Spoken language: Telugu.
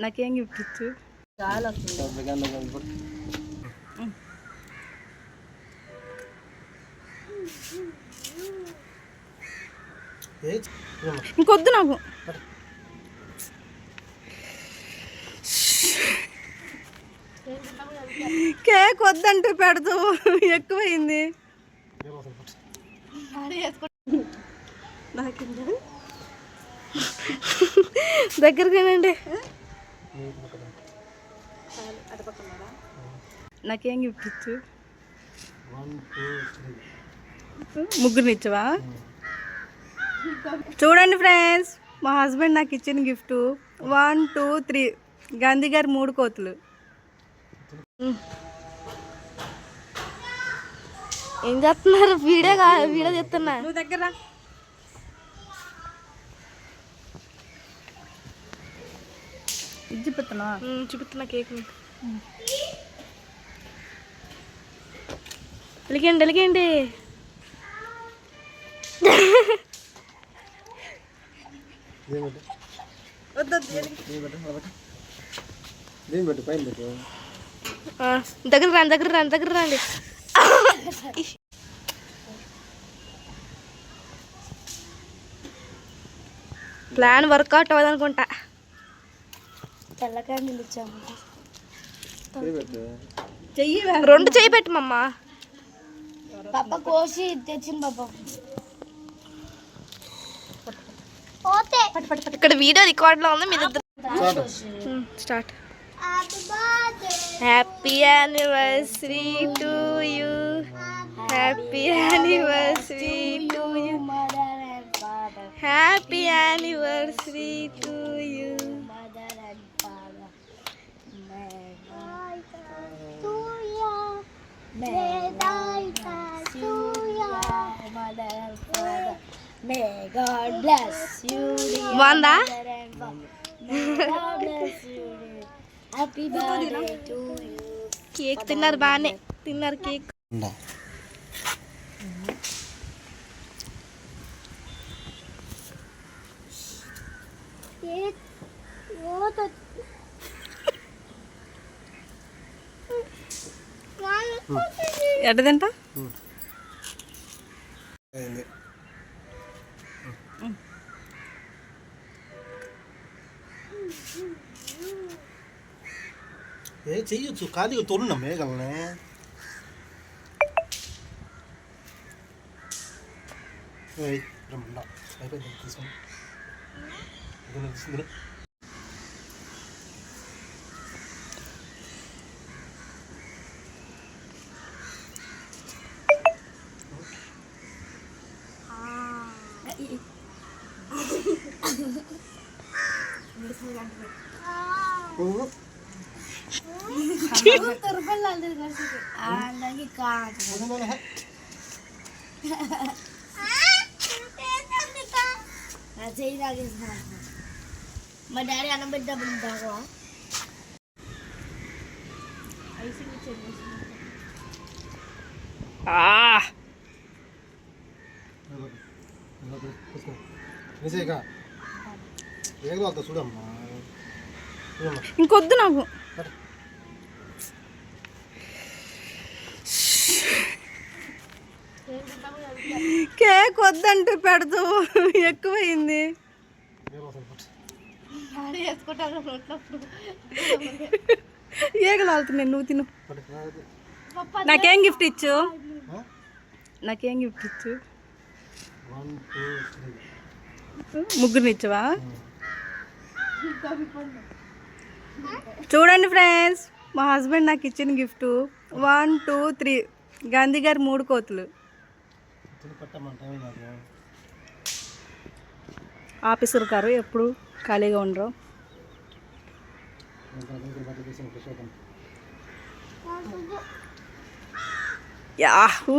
నాకేం గిఫ్ట్ ఇచ్చు? చాలా ఇంకొద్దు నాకు. కేక్ వద్దంటే పెడతావు, ఎక్కువైంది. దగ్గరకేనండి. నాకేం గిఫ్ట్ ఇచ్చు? ముగ్గురు ఇచ్చవా? చూడండి ఫ్రెండ్స్, మా హస్బెండ్ నాకు ఇచ్చిన గిఫ్ట్ 1 2 3 గాంధీ గారి 3 కోతులు. ఏం చేస్తున్నారు? వీడియో చేస్తున్నా. నువ్వు దగ్గర చూపిస్తున్నా కేక్. వెలిగండి. దగ్గర రండి. Plan work out అవ్వదనుకుంటా. తెల్లకాయ నిలిచాము. 2 చెయ్యి పెట్టమమ్మా. పాప కోసి తెచ్చింది పాప. ఇక్కడ వీడియో రికార్డ్ లో ఉంది. మీరు start. Happy anniversary to you. Happy anniversary to you. Happy anniversary to you. May God bless you. Wanda? Happy birthday to you. Cake తిన్నారు బానే. తిన్నారు కేక్. కేక్ ఓట. ఎడదంట? చెయ్యొచ్చు, ఖాళీగా తోలున్నా మేఘల్ని. అయిపోయింది, తీసుకోండి. మా డాడీ అన్నం పెట్టినప్పుడు తాగవా? చూడమ్మా, ఇంకొద్దు నాకు. కేక్ వద్దంటే పెడతావు, ఎక్కువైంది. ఏగలు అవుతున్నాయి. నువ్వు తిను. నాకేం గిఫ్ట్ ఇచ్చు? ముగ్గురు ఇచ్చవా? చూడండి ఫ్రెండ్స్, మా హస్బెండ్ నాకు ఇచ్చిన గిఫ్ట్ 1 2 3 గాంధీ గారి 3 కోతులు. ఆఫీసర్ గారు ఎప్పుడు ఖాళీగా ఉండరు. యాహూ.